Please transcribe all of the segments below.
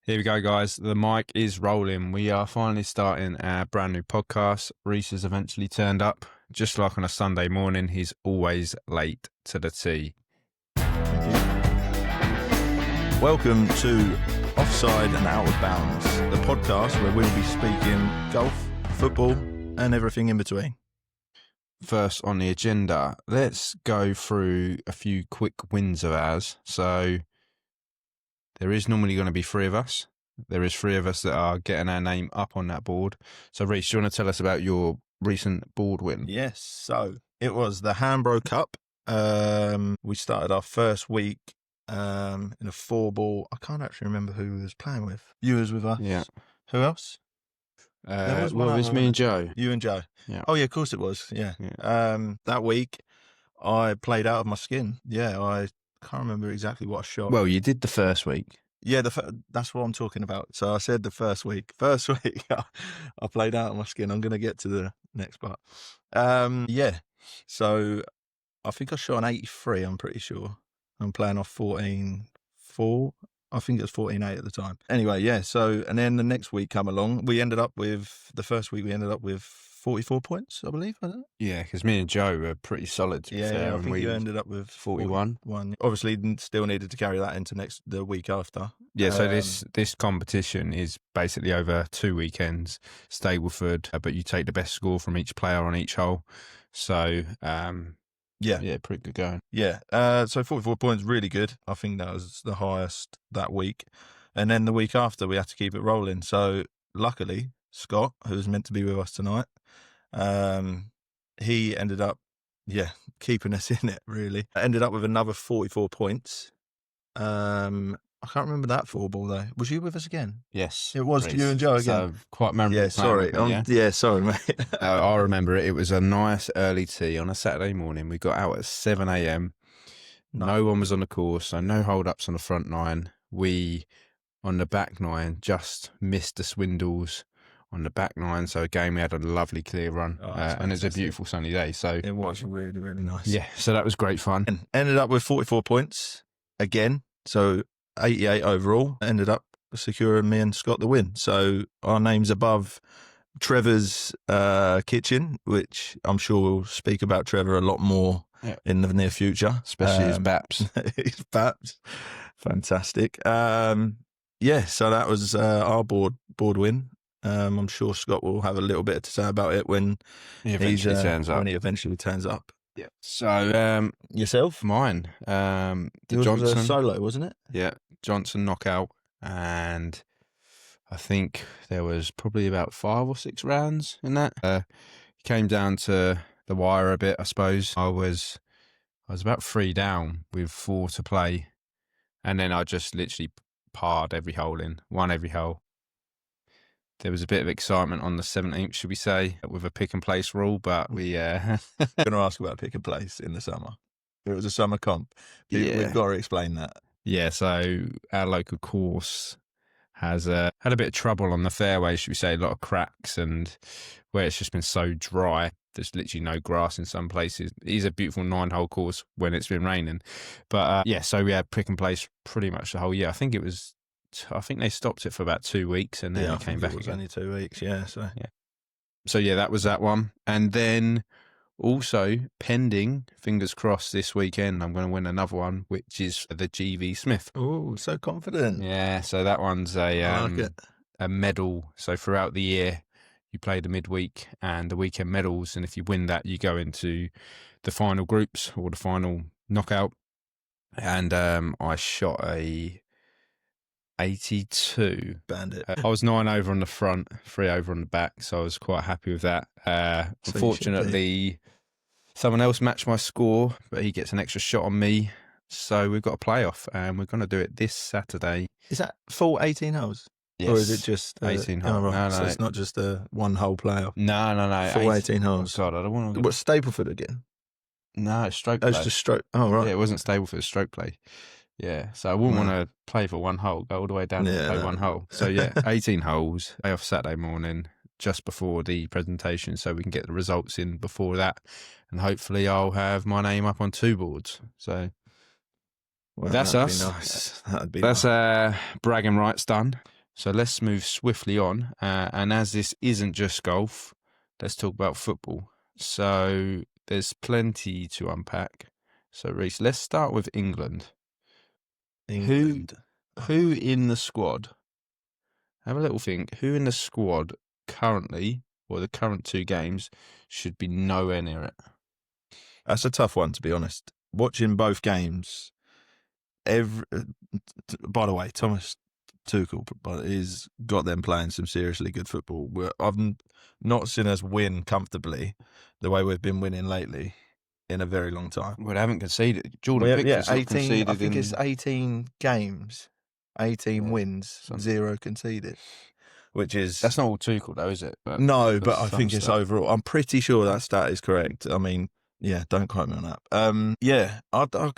Here we go, guys. The mic is rolling. We are finally starting our brand new podcast. Reese has eventually turned up. Just like on a Sunday morning, he's always late to the tea. Welcome to Offside and Out of Bounds, the podcast where we'll be speaking golf, football, and everything in between. First on the agenda, let's go through a few quick wins of ours. So there is normally going to be three of us. There is three of us that are getting our name up on that board. So, Reece, do you want to tell us about your recent board win? Yes, so it was the Hambro Cup. We started our first week in a 4-ball. I can't actually remember who we was playing with. You was with us. Yeah. Who else? It was me and Joe. You and Joe. Yeah. Oh, yeah, of course it was. Yeah. That week, I played out of my skin. Yeah, I can't remember exactly what I shot. Well, you did the first week. Yeah, that's what I'm talking about. So I said the first week. First week, I played out of my skin. I'm going to get to the next part. Yeah. So I think I shot an 83, I'm pretty sure. I'm playing off 14.4. I think it was 14.8 at the time. Anyway, yeah. So, and then the next week come along. The first week we ended up with 44 points, I believe. I don't know. Yeah, because me and Joe were pretty solid. To be fair, I and think you ended up with 41. Obviously, still needed to carry that into the week after. Yeah, so this competition is basically over 2 weekends, Stableford, but you take the best score from each player on each hole. So, yeah, pretty good going. Yeah, so 44 points, really good. I think that was the highest that week. And then the week after, we had to keep it rolling. So luckily, Scott, who was meant to be with us tonight, he ended up, keeping us in it, really. I ended up with another 44 points. I can't remember that 4-ball, though. Was you with us again? Yes. It was you and Joe again. So quite memorable. Yeah, sorry. Sorry, mate. I remember it. It was a nice early tee on a Saturday morning. We got out at 7 a.m. No one was on the course, so no hold-ups on the front nine. We, on the back nine, just missed the swindles on the back nine. So again, we had a lovely clear run, and it's a beautiful sunny day. So it was really, really nice. Yeah, so that was great fun. And ended up with 44 points again. So 88 overall. Ended up securing me and Scott the win. So our name's above Trevor's kitchen, which I'm sure we'll speak about Trevor a lot more in the near future. Especially his baps. His baps. Fantastic. So that was our board win. I'm sure Scott will have a little bit to say about it when he eventually turns up. Yeah. So yourself? Mine. It was Johnson a solo, wasn't it? Yeah. Johnson knockout. And I think there was probably about 5 or 6 rounds in that. Came down to the wire a bit, I suppose. I was about 3 down with 4 to play. And then I just literally parred every hole in, won every hole. There was a bit of excitement on the 17th, should we say, with a pick and place rule, but we... I'm going to ask about pick and place in the summer. It was a summer comp. We've got to explain that. Yeah, so our local course has had a bit of trouble on the fairway, should we say, a lot of cracks, and where it's just been so dry, there's literally no grass in some places. It is a beautiful 9-hole course when it's been raining. But so we had pick and place pretty much the whole year. I think they stopped it for about 2 weeks and then it came back again. It was only 2 weeks, So that was that one. And then also pending, fingers crossed, this weekend, I'm going to win another one, which is the GV Smith. Oh, so confident. Yeah, so that one's a medal. So throughout the year, you play the midweek and the weekend medals. And if you win that, you go into the final groups or the final knockout. And I shot a 82. Bandit. I was 9 over on the front, 3 over on the back, so I was quite happy with that. Unfortunately, someone else matched my score, but he gets an extra shot on me. So we've got a playoff, and we're going to do it this Saturday. Is that full 18 holes? Yes. Or is it just 18 holes? No, so it's not just a 1-hole playoff. No. Full 18 holes. Oh, God, I don't want to. What's Stableford again? No, it's stroke play. It's just stroke. Oh, right. Yeah, it wasn't Stableford, it's stroke play. Yeah, so I wouldn't want to play for 1 hole, go all the way down and play 1 hole. So 18 holes, play off Saturday morning, just before the presentation, so we can get the results in before that. And hopefully I'll have my name up on 2 boards. So that's us. Nice. That'd be nice. Bragging rights done. So let's move swiftly on. And as this isn't just golf, let's talk about football. So there's plenty to unpack. So Reece, let's start with England. England. Who in the squad? Have a little think. Who in the squad currently, or the current 2 games, should be nowhere near it? That's a tough one, to be honest. Watching both games, by the way, Thomas Tuchel is got them playing some seriously good football. I've not seen us win comfortably the way we've been winning lately in a very long time. Well, they haven't conceded. Jordan Pickford's not conceded. I think it's 18 games, 18 wins, 0 conceded. That's not all Tuchel though, is it? But I think it's overall. I'm pretty sure that stat is correct. I mean, yeah, don't quote me on that. I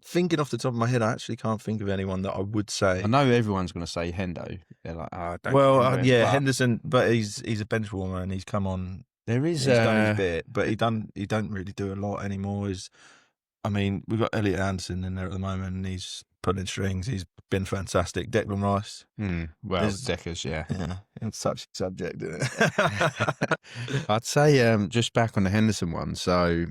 thinking off the top of my head, I actually can't think of anyone that I would say. I know everyone's going to say Hendo. They're like, Henderson, but he's a bench warmer and he's come on. There is he's done his bit, but he don't really do a lot anymore. We've got Elliot Anderson in there at the moment, and he's pulling strings. He's been fantastic. Declan Rice. Decker's, yeah, it's such a subject, isn't it? I'd say just back on the Henderson one. So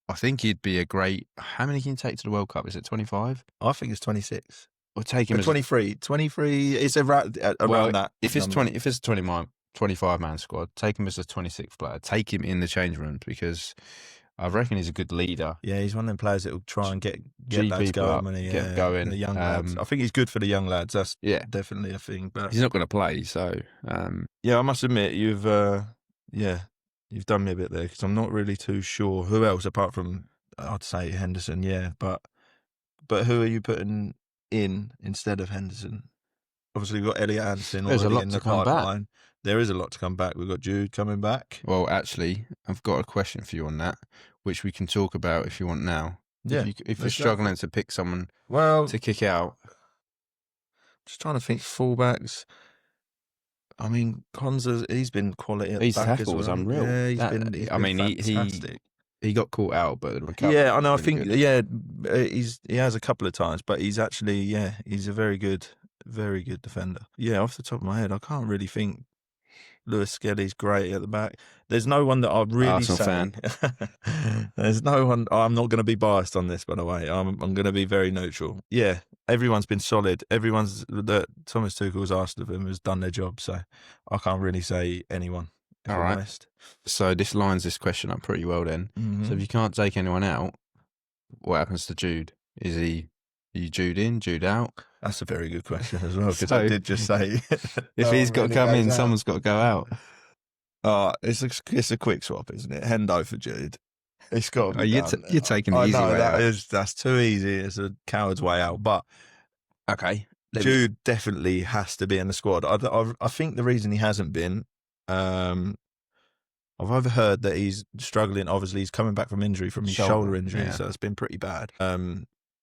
I think he'd be a great. How many can you take to the World Cup? Is it 25? I think it's 26. Or take him 23. 23. It's around that. If it's 20, if it's a 25-man squad, take him as a 26th player. Take him in the change rooms because I reckon he's a good leader. Yeah, he's one of them players that will try and get those going. Get going. The young lads. I think he's good for the young lads. That's definitely a thing. But he's not going to play, so I must admit you've done me a bit there because I'm not really too sure who else apart from I'd say Henderson. Yeah, but who are you putting in instead of Henderson? Obviously, we've got Elliot Anderson. There's a lot to come back. There is a lot to come back. We've got Jude coming back. Well, actually, I've got a question for you on that, which we can talk about if you want now. Yeah. If you're struggling to pick someone to kick out. Just trying to think fullbacks. I mean, Konza, he's been quality at the back as well. Was unreal. Yeah, he's been fantastic. He got caught out, but I know. I think he has a couple of times, but he's actually he's a very good defender. Yeah, off the top of my head, I can't really think. Lewis Skelly's great at the back. There's no one that I'd really Arsenal say. Fan. There's no one. I'm not going to be biased on this, by the way. I'm going to be very neutral. Yeah, everyone's been solid. Everyone's that Thomas Tuchel's asked of him has done their job. So I can't really say anyone. All right. Honest. So this lines this question up pretty well then. Mm-hmm. So if you can't take anyone out, what happens to Jude? Are you Jude in, Jude out? That's a very good question as well, because I did just say if he's got to come in, someone's got to go out. It's a quick swap, isn't it? Hendo for Jude. It's got to be you're taking the easy way out. That's too easy. It's a coward's way out. But okay, Jude definitely has to be in the squad. I think the reason he hasn't been, I've overheard that he's struggling. Obviously, he's coming back from injury, from his shoulder injury, so it's been pretty bad.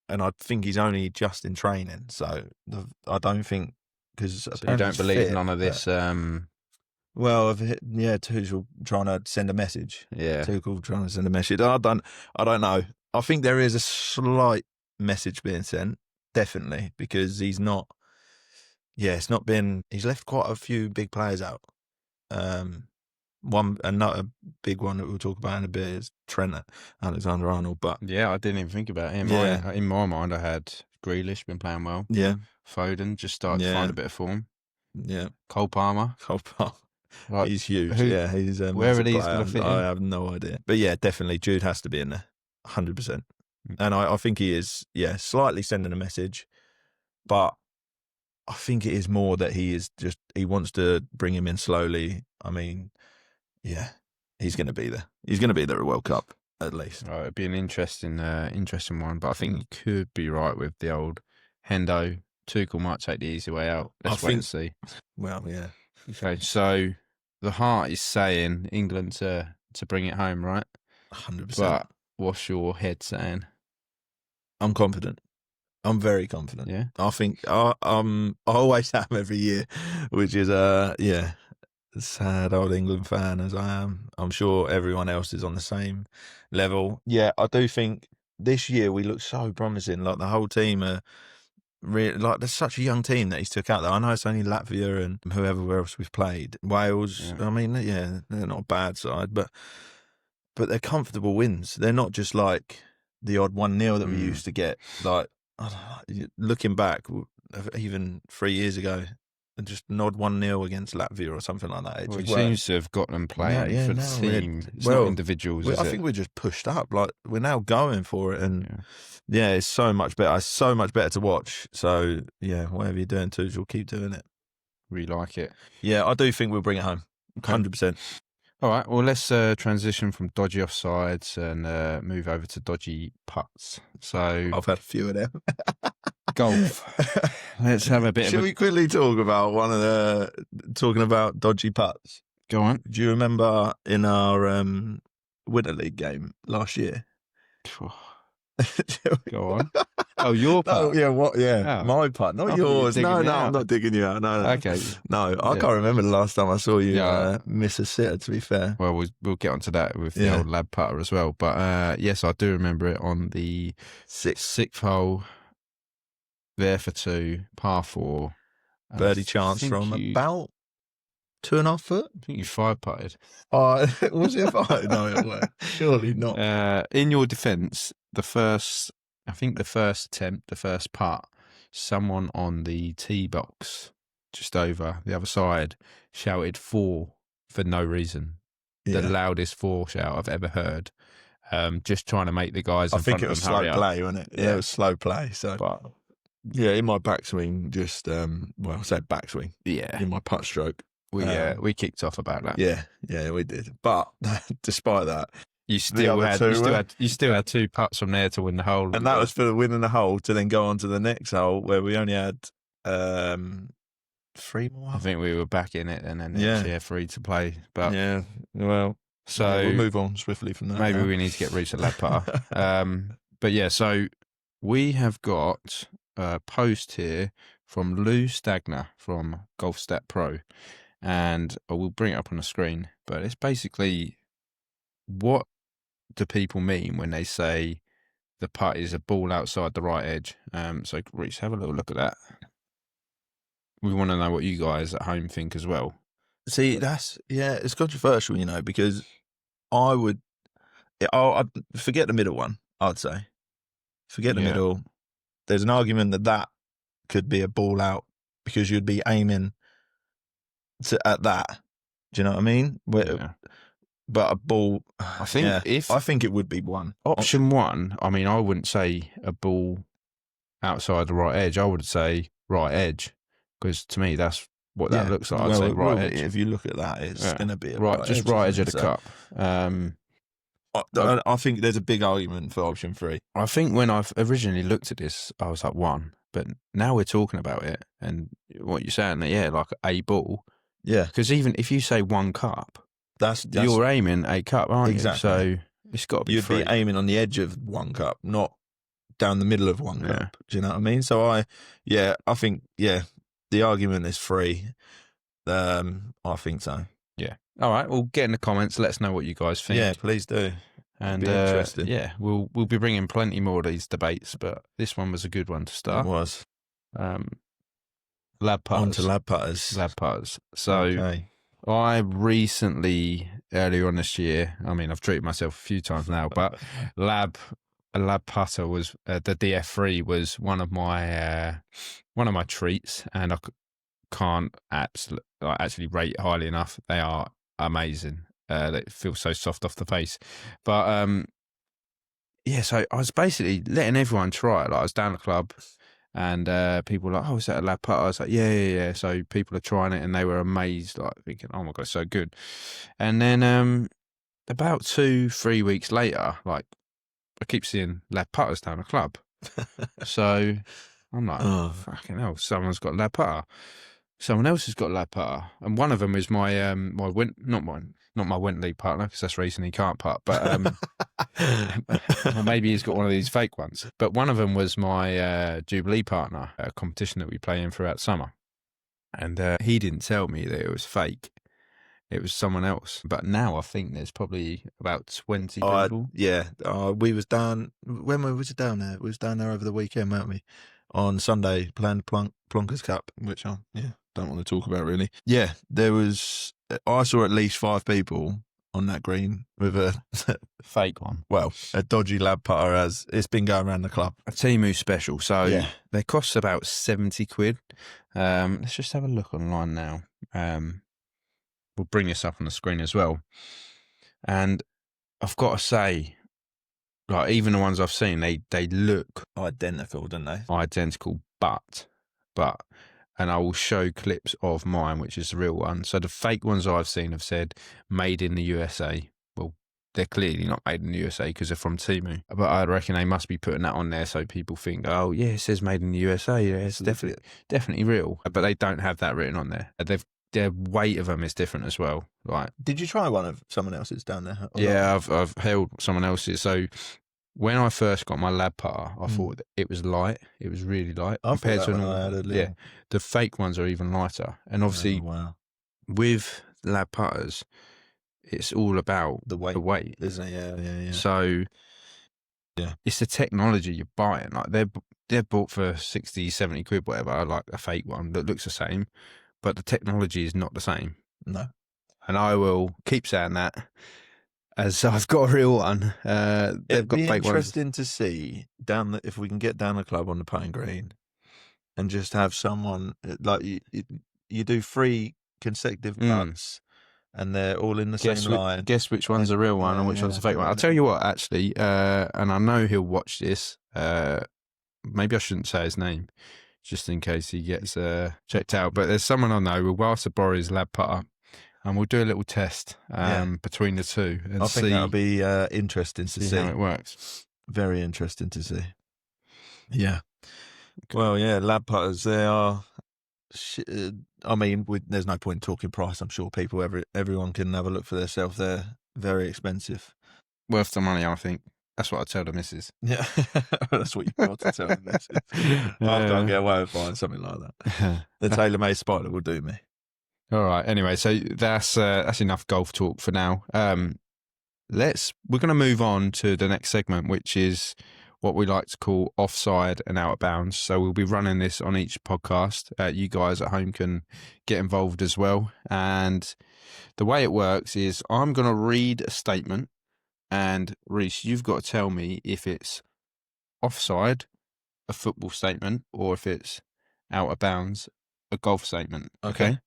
And I think he's only just in training, so I don't think because you don't believe none of this. Tuchel trying to send a message. Yeah, Tuchel trying to send a message. I don't know. I think there is a slight message being sent, definitely, because he's not. Yeah, it's not been. He's left quite a few big players out. Another big one that we'll talk about in a bit is Trent Alexander-Arnold. But yeah, I didn't even think about him. Yeah. In my mind, I had Grealish been playing well. Yeah, Foden just started to find a bit of form. Yeah, Cole Palmer. Like, he's huge. He's where are these going to fit in? I have no idea. But yeah, definitely Jude has to be in there, 100%. And I think he is. Yeah, slightly sending a message, but I think it is more that he wants to bring him in slowly. I mean. Yeah, he's going to be there. He's going to be there at World Cup, at least. Right, it'd be an interesting one, but I think you could be right with the old Hendo. Tuchel might take the easy way out. Let's wait and see. Well, yeah. Okay, so the heart is saying England to bring it home, right? 100%. But what's your head saying? I'm confident. I'm very confident. Yeah. I think I always am every year, which is sad old England fan as I am. I'm sure everyone else is on the same level. Yeah, I do think this year we look so promising. Like the whole team are really, like, there's such a young team that he's took out there. I know it's only Latvia and whoever else we've played. Wales, Yeah. I mean, yeah, they're not a bad side, but they're comfortable wins. They're not just like the odd 1-0 that we used to get. Like, I don't know, looking back, even 3 years ago, just an odd 1-0 against Latvia or something like that. It seems to have got them playing for the team. It's not individuals, is I it? think we're just pushed up. Like, we're now going for it, and it's so much better. It's so much better to watch. So, yeah, whatever you're doing, Tuchel, keep doing it. We like it. Yeah, I do think we'll bring it home. 100%. All right, well, let's transition from dodgy offsides and move over to dodgy putts. So I've had a few of them. Golf. Let's have a bit Should we quickly talk about talking about dodgy putts? Go on. Do you remember in our Winter League game last year? Go on. Oh, your putt? No, yeah, what? Yeah, oh. My putt, not yours. No, I'm not digging you out. No. Okay. No, I can't remember the last time I saw you miss a sitter, to be fair. Well, we'll get onto that with the old lad putter as well. But yes, I do remember it on the sixth hole, there for 2, par 4. Birdie chance from about 2.5 foot. I think you 5-putted. Was it a 5? No, it wasn't. Surely not. In your defence, the first attempt, the first putt, someone on the tee box just over the other side shouted 4 for no reason. The loudest 4 shout I've ever heard. Just trying to make the guys in front of them hurry up. I think it was slow play, wasn't it? Yeah, it was slow play. So, yeah, in my backswing, just I say backswing. Yeah, in my putt stroke, we kicked off about that. Yeah, we did. But despite that, you still had 2 putts from there to win the hole, and that was for winning the hole to then go on to the next hole where we only had 3 more. I think we were back in it, and then 3 to play. But well, so we'll move on swiftly from that. Maybe we need to get Reese a lad putter. But yeah, so we have got a post here from Lou Stagner from Golf Stat Pro, and I will bring it up on the screen. But it's basically, what do people mean when they say the putt is a ball outside the right edge? So Reese, have a little look at that. We want to know what you guys at home think as well. See, it's controversial, because I'd forget the middle one. I'd say forget the middle. There's an argument that could be a ball out because you'd be aiming at that. Do you know what I mean? But a ball, I think I think it would be one. Option 1, I mean, I wouldn't say a ball outside the right edge. I would say right edge, because to me that's what that looks like. I'd say right edge. If you look at that, it's going to be right edge of the cup. I think there's a big argument for option 3. I think when I've originally looked at this, I was like 1, but now we're talking about it, and what you're saying, like a ball. Yeah. Because even if you say 1 cup, that's you're aiming a cup, aren't you? So it's got to be You'd 3. be aiming on the edge of 1 cup, not down the middle of 1 cup. Do you know what I mean? So I think, the argument is 3. I think so. Yeah. All right. Well, get in the comments. Let us know what you guys think. Yeah, please do. And be interesting. Yeah, we'll be bringing plenty more of these debates, but this one was a good one to start. It was. Lad putters. On to lad putters. Lad putters. So I recently, earlier on this year, I mean, I've treated myself a few times now, but a lad putter was the DF3 was one of my treats, and I can't actually rate it highly enough. They are amazing. They feel so soft off the face. But so I was basically letting everyone try it. Like, I was down the club, and people were like, "Oh, is that a lad putter?" I was like, yeah. So people are trying it, and they were amazed, like thinking, "Oh my God, so good." And then about 2-3 weeks later, like, I keep seeing lad putters down the club. So I'm like, fucking hell, someone's got a lad putter. Someone else has got a lad putter, and one of them is my not my Winter League partner, because that's reason he can't putt, but or maybe he's got one of these fake ones. But one of them was my Jubilee partner, a competition that we play in throughout summer, and he didn't tell me that it was fake. It was someone else. But now I think there's probably about 20 people. We was down. When was it down there? We was down there over the weekend, weren't we? on Sunday playing the Plonkers Cup, which I don't want to talk about really. Yeah, I saw at least 5 people on that green with a Fake one. Well, a dodgy lab putter, as it's been going around the club. A Temu special. So Yeah. they cost about 70 quid. Let's just have a look online now. We'll bring this up on the screen as well. And I've got to say, like, even the ones I've seen, they look Identical, don't they? identical, but, and I will show clips of mine, which is the real one. So the fake ones I've seen have said made in the USA. Well, they're clearly not made in the USA because they're from Temu. But I reckon they must be putting that on there so people think, oh yeah, it says made in the USA. Yeah, it's definitely real. But they don't have that written on there. Their weight of them is different as well. Right? Did you try one of someone else's down there? Yeah, I've held someone else's. So when I first got my lab putter, I thought that it was light. It was really light compared to normal. Yeah, the fake ones are even lighter. And obviously, with lab putters, it's all about the weight, isn't it? Yeah. So, it's the technology you're buying. Like they're bought for 60, 70 quid, whatever. Like a fake one that looks the same, but the technology is not the same. No. And I will keep saying that. As I've got a real one. They've got fake ones. It'd be interesting to see if we can get down the club on the putting green and just have someone, like you do 3 consecutive putts and they're all in the same line. Guess which one's a real one and which one's a fake one. I'll tell you what, actually, and I know he'll watch this. Maybe I shouldn't say his name, just in case he gets checked out. But there's someone I know. We'll ask to borrow his lab putter. And we'll do a little test between the two. And I think that'll be interesting to see how it works. Very interesting to see. Yeah. Well, yeah, lab putters, they are... I mean, there's no point in talking price. I'm sure everyone can have a look for themselves. They're very expensive. Worth the money, I think. That's what I tell the missus. Yeah, that's what you've got to tell the missus. I can't get away with buying something like that. The TaylorMade Spider will do me. All right. Anyway, so that's enough golf talk for now. We're going to move on to the next segment, which is what we like to call Offside and Out of Bounds. So we'll be running this on each podcast. You guys at home can get involved as well. And the way it works is I'm going to read a statement, and Reece, you've got to tell me if it's offside, a football statement, or if it's out of bounds, a golf statement. Okay?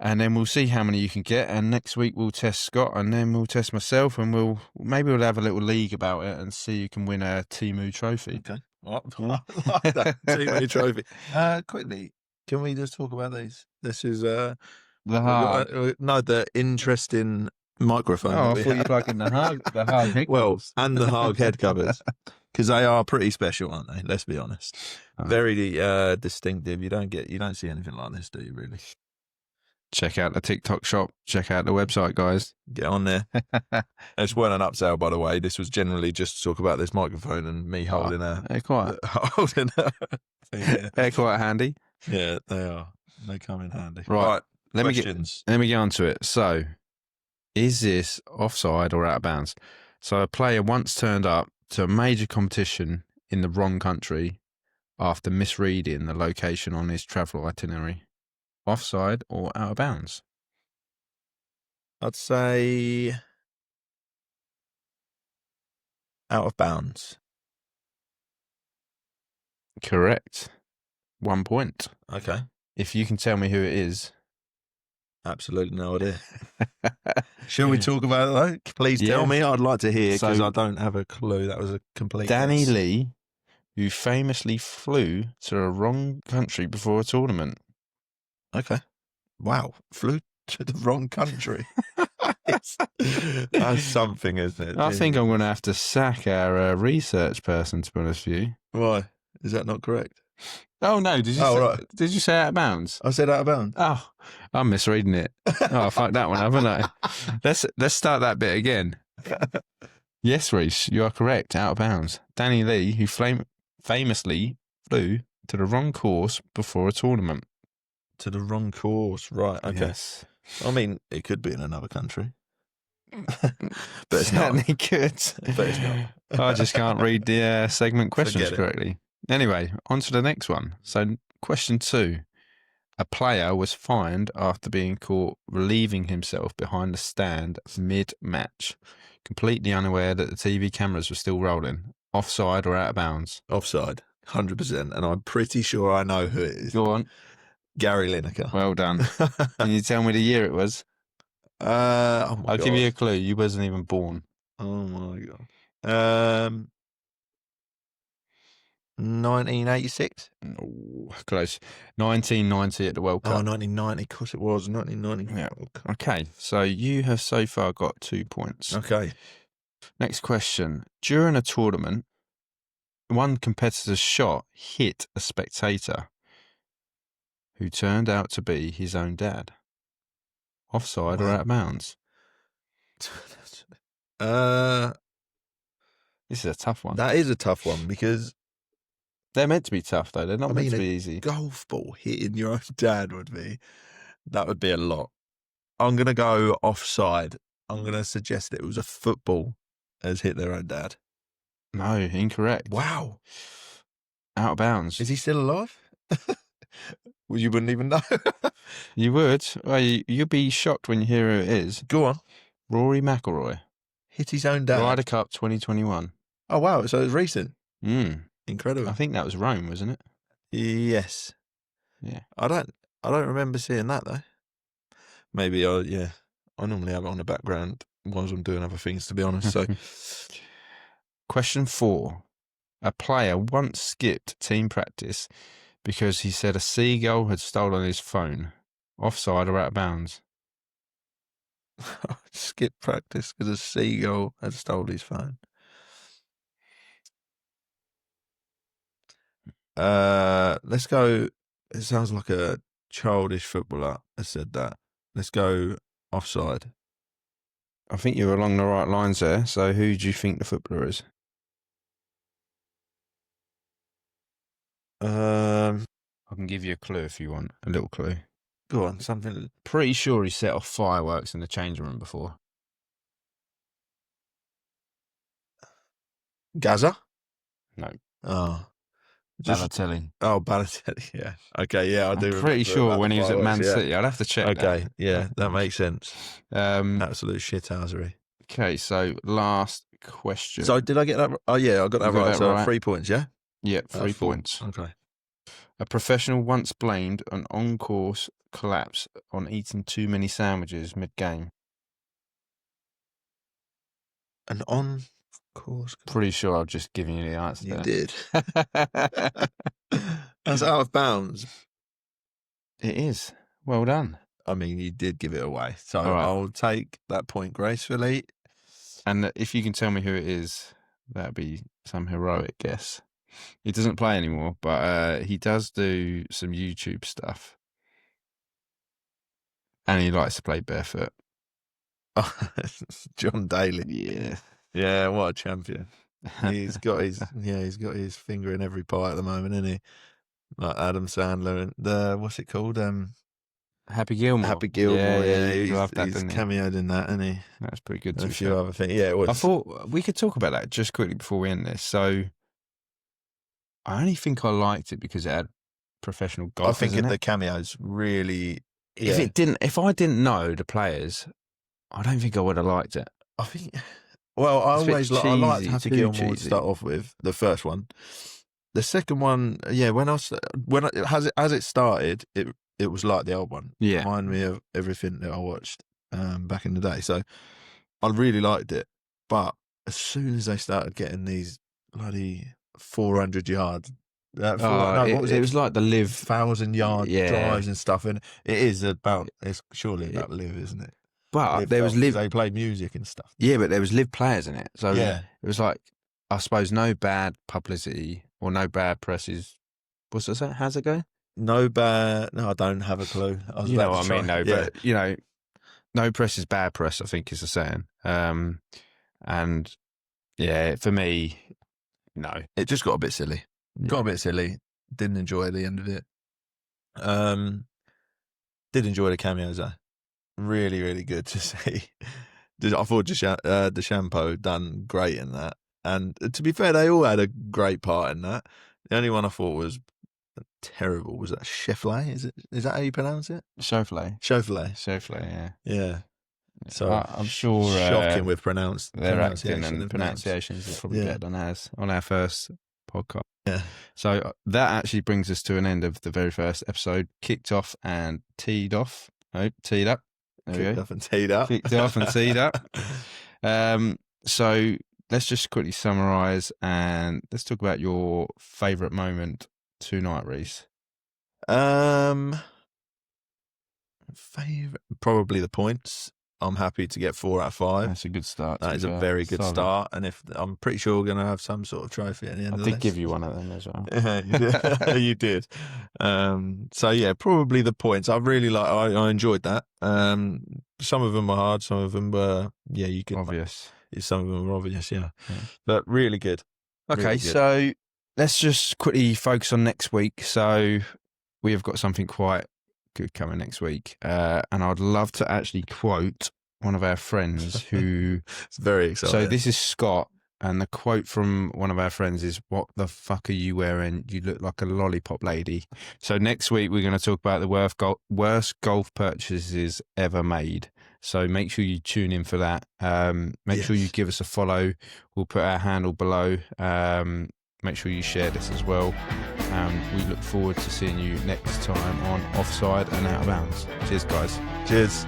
And then we'll see how many you can get. And next week we'll test Scott, and then we'll test myself, and we'll have a little league about it and see who can win a Temu trophy. Okay. I like that Temu trophy. Quickly, can we just talk about these? This is the HARG. The interesting microphone. Oh, I thought you plugged in the HARG head covers. And the HARG head covers. Because they are pretty special, aren't they? Let's be honest. Very distinctive. You don't see anything like this, do you? Really? Check out the TikTok shop. Check out the website, guys. Get on there. It's weren't an upsell, by the way. This was generally just to talk about this microphone and me holding they're quite handy. Yeah, they are. They come in handy. Right. Let me get on to it. So, is this offside or out of bounds? So, a player once turned up to a major competition in the wrong country after misreading the location on his travel itinerary. Offside or out of bounds? I'd say out of bounds. Correct. 1 point. Okay. If you can tell me who it is. Absolutely no idea. Shall we talk about it though? Please tell me. I'd like to hear, because I don't have a clue. That was a complete Danny guess. Lee, who famously flew to the wrong country before a tournament. Okay. Wow. Flew to the wrong country. That's something, isn't it? I think I'm going to have to sack our research person, to be honest with you. Why? Is that not correct? Oh, no. Did you say out of bounds? I said out of bounds. Oh, I'm misreading it. Oh, I fucked that one, haven't I? Let's start that bit again. Yes, Reece, you are correct. Out of bounds. Danny Lee, who famously flew to the wrong course before a tournament. To the wrong course, right? Okay. Yes. I mean, it could be in another country, but it's not. Certainly could. But it's not. I just can't read the segment questions correctly. Anyway, on to the next one. So, question 2. A player was fined after being caught relieving himself behind the stand mid-match, completely unaware that the TV cameras were still rolling. Offside or out of bounds? Offside, 100%. And I'm pretty sure I know who it is. Go on. Gary Lineker. Well done. Can you tell me the year it was? Oh my I'll God. give you a clue. You wasn't even born. Oh my God. 1986? Oh, close. 1990 at the World Cup. Oh, 1990. Of course it was. 1990. Yeah. Okay, so you have so far got 2 points. Okay. Next question. During a tournament, one competitor's shot hit a spectator who turned out to be his own dad. Offside or Wow. out of bounds? This is a tough one. That is a tough one because They're meant to be tough, though. They're not meant to be easy. golf ball hitting your own dad would be a lot. I'm going to go offside. I'm going to suggest it was a football has hit their own dad. No, incorrect. Wow. Out of bounds. Is he still alive? Well, you wouldn't even know. You would. Well, you'd be shocked when you hear who it is. Go on. Rory McIlroy. Hit his own dad. Ryder Cup 2021. Oh, wow. So it's recent. I Incredible. think that was Rome, wasn't it? Yes. Yeah. I don't remember seeing that though. Maybe I normally have it on the background whilst I'm doing other things, to be honest. So Question 4. A player once skipped team practice because he said a seagull had stolen his phone. Offside or out of bounds? skip practice because a seagull had stole his phone. Let's go. It sounds like a childish footballer has said that. Let's go offside. I think you're along the right lines there. So who do you think the footballer is? I can give you a clue if you want. A little clue. Go on, something. Pretty sure he set off fireworks in the changing room before. Gaza? No. Oh. Balotelli. Oh, Balotelli, yeah. Okay, yeah, I do. I'm pretty sure when he was at Man City. I'd have to check that. Okay, yeah, that makes sense. Absolute shithousery. Okay, so last question. So did I get that? Oh, yeah, I got that right. So 3 points, yeah? Yeah, 3 points. Okay. A professional once blamed an on-course collapse on eating too many sandwiches mid-game. An on-course? Pretty sure I've just given you the answer You there. did. That's out of bounds. It is. Well done. I mean, you did give it away. So All right. I'll take that point gracefully. And if you can tell me who it is, that'd be some heroic guess. He doesn't play anymore, but he does do some YouTube stuff. And he likes to play barefoot. John Daly. Yeah. Yeah, what a champion. He's got his finger in every pie at the moment, isn't he? Like Adam Sandler and what's it called? Happy Gilmore. Happy Gilmore, yeah. He's cameoed in that, isn't he? That's pretty good. And a few other things. Yeah, it was. I thought we could talk about that just quickly before we end this. So I only think I liked it because it had professional golf. I think the cameos really. Yeah. If I didn't know the players, I don't think I would have liked it. I think. Well, I liked Happy Gilmore to start off with, the first one. The second one, yeah, as it started, it was like the old one. Yeah. It reminded me of everything that I watched back in the day. So I really liked it. But as soon as they started getting these bloody 400 yards, what was it? It was like the live 1,000-yard drives and stuff. And it's surely about live, isn't it? But there was live. They played music and stuff. Yeah, but there was live players in it. So yeah. It was like, I suppose, no bad publicity or no bad press is. What's that? How's it go? No bad. No, I don't have a clue. You know what I mean? No, but no press is bad press, I think is the saying. And yeah, for me, no. It just got a bit silly. Didn't enjoy the end of it. Did enjoy the cameos though. Really, really good to see. I thought DeChambeau done great in that. And to be fair, they all had a great part in that. The only one I thought was terrible was that Chevrolet. Is that how you pronounce it? Chaufflet. Chevrolet. Yeah. Yeah. So I'm sure shocking with their acting pronunciation and of pronunciations are probably better than ours on our first podcast. Yeah. So that actually brings us to an end of the very first episode. Kicked off and teed off. Oh, teed up. There we Kicked go. off and teed up. Kicked off and teed up. So let's just quickly summarise and let's talk about your favourite moment tonight, Reese. Favorite, probably the points. I'm happy to get 4 out of 5. That's a good start. That is a very good start, and if I'm pretty sure we're going to have some sort of trophy at the end of this. I did give you one of them as well. Yeah, you did. You did. So yeah, probably the points. I really I enjoyed that. Some of them were hard. Some of them were you could obvious. Some of them were obvious. Yeah. But really good. Okay, really good. So let's just quickly focus on next week. So we have got something quite good coming next week, and I'd love to actually quote one of our friends who it's very exciting. So this is Scott, and the quote from one of our friends is, "What the fuck are you wearing? You look like a lollipop lady." So next week we're going to talk about the worst golf purchases ever made. So make sure you tune in for that. Make sure you give us a follow. We'll put our handle below. Make sure you share this as well. We look forward to seeing you next time on Offside and Out of Bounds. Cheers, guys. Cheers.